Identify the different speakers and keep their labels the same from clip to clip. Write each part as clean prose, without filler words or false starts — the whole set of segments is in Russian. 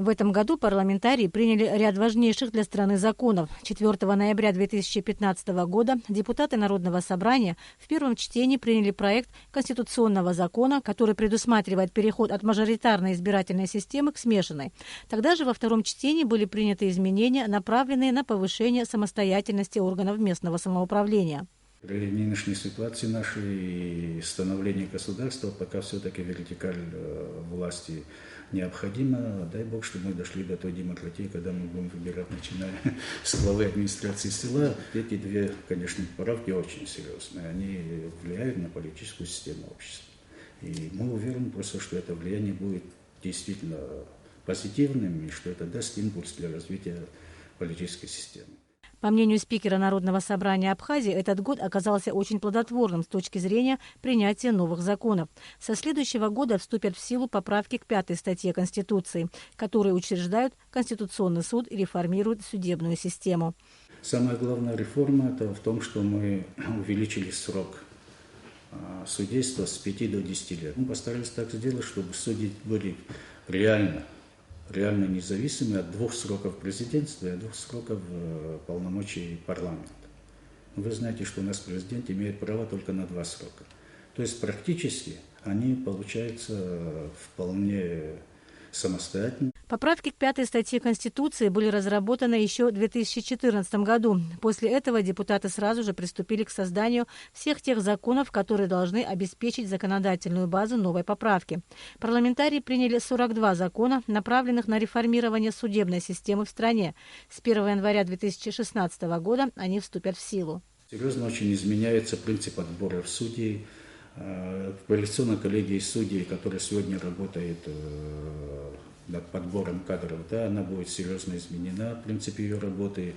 Speaker 1: В этом году парламентарии приняли ряд важнейших для страны законов. 4 ноября 2015 года депутаты Народного собрания в первом чтении приняли проект конституционного закона, который предусматривает переход от мажоритарной избирательной системы к смешанной. Тогда же во втором чтении были приняты изменения, направленные на повышение самостоятельности органов местного самоуправления.
Speaker 2: При нынешней ситуации нашей становления государства пока все-таки вертикаль власти необходима. Дай Бог, что мы дошли до той демократии, когда мы будем выбирать, начиная с главы администрации села. Эти две, конечно, поправки очень серьезные. Они влияют на политическую систему общества. И мы уверены просто, что это влияние будет действительно позитивным и что это даст импульс для развития политической системы.
Speaker 1: По мнению спикера Народного собрания Абхазии, этот год оказался очень плодотворным с точки зрения принятия новых законов. Со следующего года вступят в силу поправки к 5 статье Конституции, которые учреждают Конституционный суд и реформируют судебную систему.
Speaker 2: Самая главная реформа – это в том, что мы увеличили срок судейства с 5 до 10 лет. Мы постарались так сделать, чтобы судьи были реально независимы от 2 сроков президентства и от 2 сроков полномочий парламента. Вы знаете, что у нас президент имеет право только на 2 срока. То есть практически они получаются вполне самостоятельно.
Speaker 1: Поправки к 5 статье Конституции были разработаны еще в 2014 году. После этого депутаты сразу же приступили к созданию всех тех законов, которые должны обеспечить законодательную базу новой поправки. Парламентарии приняли 42 закона, направленных на реформирование судебной системы в стране. С 1 января 2016 года они вступят в силу.
Speaker 2: Серьезно очень изменяется принцип отбора судей. Коалиционная коллегия судей, которая сегодня работает над подбором кадров, да, она будет серьезно изменена, в принципе, ее работы.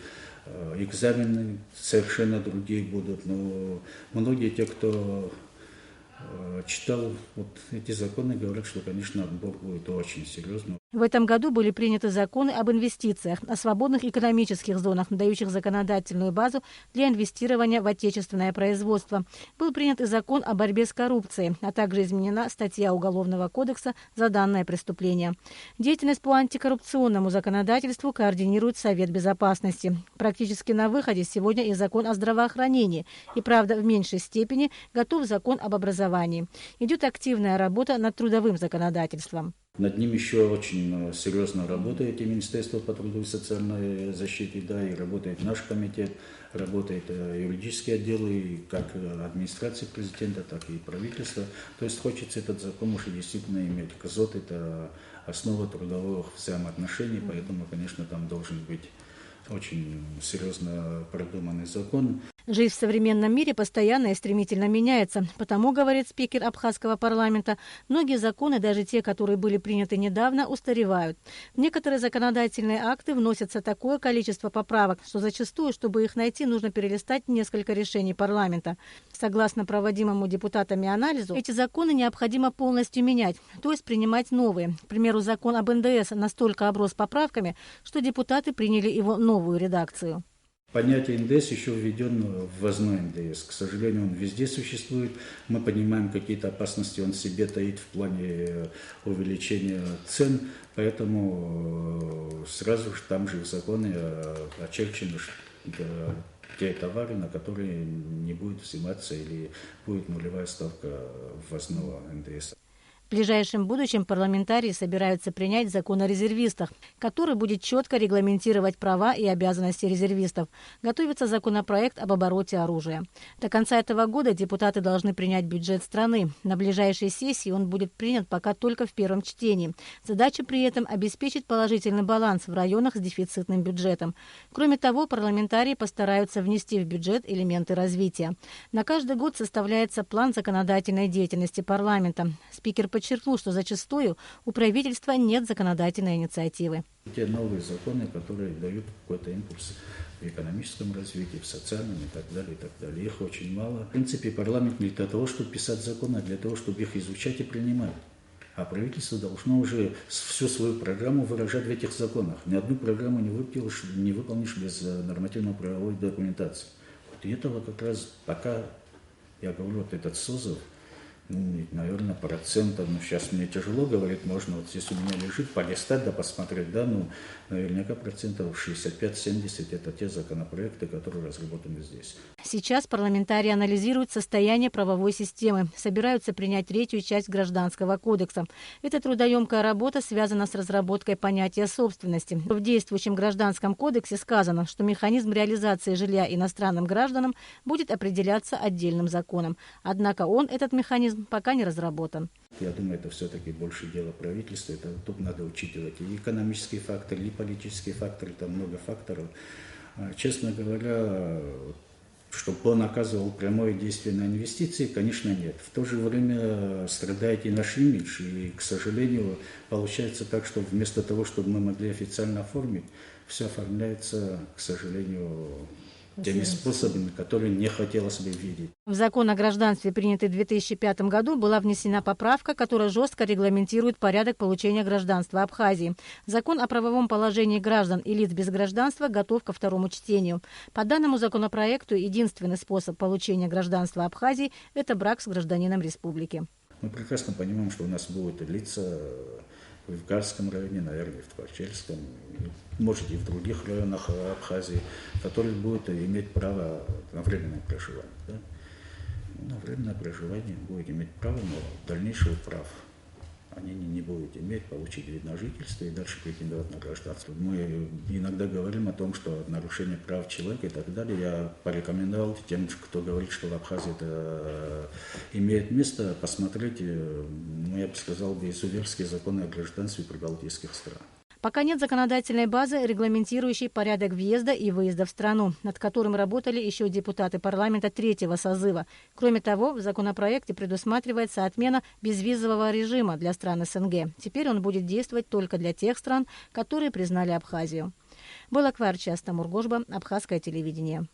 Speaker 2: Экзамены совершенно другие будут, но многие те, кто читал вот эти законы, говорят, что, конечно, отбор будет очень серьезным.
Speaker 1: В этом году были приняты законы об инвестициях, о свободных экономических зонах, дающих законодательную базу для инвестирования в отечественное производство. Был принят и закон о борьбе с коррупцией, а также изменена статья Уголовного кодекса за данное преступление. Деятельность по антикоррупционному законодательству координирует Совет Безопасности. Практически на выходе сегодня и закон о здравоохранении, и, правда, в меньшей степени готов закон об образовании. Идет активная работа над трудовым законодательством.
Speaker 2: Над ним еще очень серьезно работает и Министерство по труду и социальной защите, да, и работает наш комитет, работает юридический отдел, и как администрации президента, так и правительства. То есть хочется этот закон уже действительно иметь. КЗОТ – это основа трудовых взаимоотношений, поэтому, конечно, там должен быть очень серьезно продуманный закон.
Speaker 1: Жизнь в современном мире постоянно и стремительно меняется. Потому, говорит спикер абхазского парламента, многие законы, даже те, которые были приняты недавно, устаревают. В некоторые законодательные акты вносятся такое количество поправок, что зачастую, чтобы их найти, нужно перелистать несколько решений парламента. Согласно проводимому депутатами анализу, эти законы необходимо полностью менять, то есть принимать новые. К примеру, закон об НДС настолько оброс поправками, что депутаты приняли его новую редакцию.
Speaker 2: Понятие НДС еще введен ввозной НДС. К сожалению, он везде существует. Мы понимаем, какие-то опасности он в себе таит в плане увеличения цен. Поэтому сразу же там же в законе очерчено те товары, на которые не будет взиматься или будет нулевая ставка ввозного НДС.
Speaker 1: В ближайшем будущем парламентарии собираются принять закон о резервистах, который будет четко регламентировать права и обязанности резервистов. Готовится законопроект об обороте оружия. До конца этого года депутаты должны принять бюджет страны. На ближайшей сессии он будет принят пока только в первом чтении. Задача при этом обеспечить положительный баланс в районах с дефицитным бюджетом. Кроме того, парламентарии постараются внести в бюджет элементы развития. На каждый год составляется план законодательной деятельности парламента. Спикер подчеркнул, что зачастую у правительства нет законодательной инициативы.
Speaker 2: Те новые законы, которые дают какой-то импульс в экономическом развитии, в социальном и так далее, и так далее. Их очень мало. В принципе, парламент не для того, чтобы писать законы, а для того, чтобы их изучать и принимать. А правительство должно уже всю свою программу выражать в этих законах. Ни одну программу не выполнишь без нормативно-правовой документации. Вот и этого как раз пока, я говорю, вот этот созыв Наверное, процентов, сейчас мне тяжело говорить, можно вот здесь у меня лежит, полистать, да посмотреть, да, наверняка процентов 65-70 это те законопроекты, которые разработаны здесь.
Speaker 1: Сейчас парламентарии анализируют состояние правовой системы, собираются принять третью часть Гражданского кодекса. Эта трудоемкая работа связана с разработкой понятия собственности. В действующем Гражданском кодексе сказано, что механизм реализации жилья иностранным гражданам будет определяться отдельным законом. Однако этот механизм пока не разработан.
Speaker 2: Я думаю, это все-таки больше дело правительства. Тут надо учитывать и экономические факторы, и политические факторы, там много факторов. Честно говоря, чтобы он оказывал прямое действие на инвестиции, конечно, нет. В то же время страдает и наш имидж. И, к сожалению, получается так, что вместо того, чтобы мы могли официально оформить, все оформляется, к сожалению, теми способами, которые не хотелось бы видеть.
Speaker 1: В закон о гражданстве, принятый в 2005 году, была внесена поправка, которая жестко регламентирует порядок получения гражданства Абхазии. Закон о правовом положении граждан и лиц без гражданства готов ко второму чтению. По данному законопроекту единственный способ получения гражданства Абхазии – это брак с гражданином республики.
Speaker 2: Мы прекрасно понимаем, что у нас будут лица в Гарском районе, наверное, в Творчельском, может и в других районах Абхазии, которые будут иметь право на временное проживание. Да? На временное проживание будет иметь право, но дальнейшего прав они не будут иметь, получить вид на жительство и дальше претендовать на гражданство. Мы иногда говорим о том, что нарушение прав человека и так далее. Я порекомендовал тем, кто говорит, что в Абхазии это имеет место, посмотреть, я бы сказал, изуверские законы о гражданстве прибалтийских стран.
Speaker 1: Пока нет законодательной базы, регламентирующей порядок въезда и выезда в страну, над которым работали еще депутаты парламента третьего созыва. Кроме того, в законопроекте предусматривается отмена безвизового режима для стран СНГ. Теперь он будет действовать только для тех стран, которые признали Абхазию. Была Кварча, Астамур Гожба, Абхазское телевидение.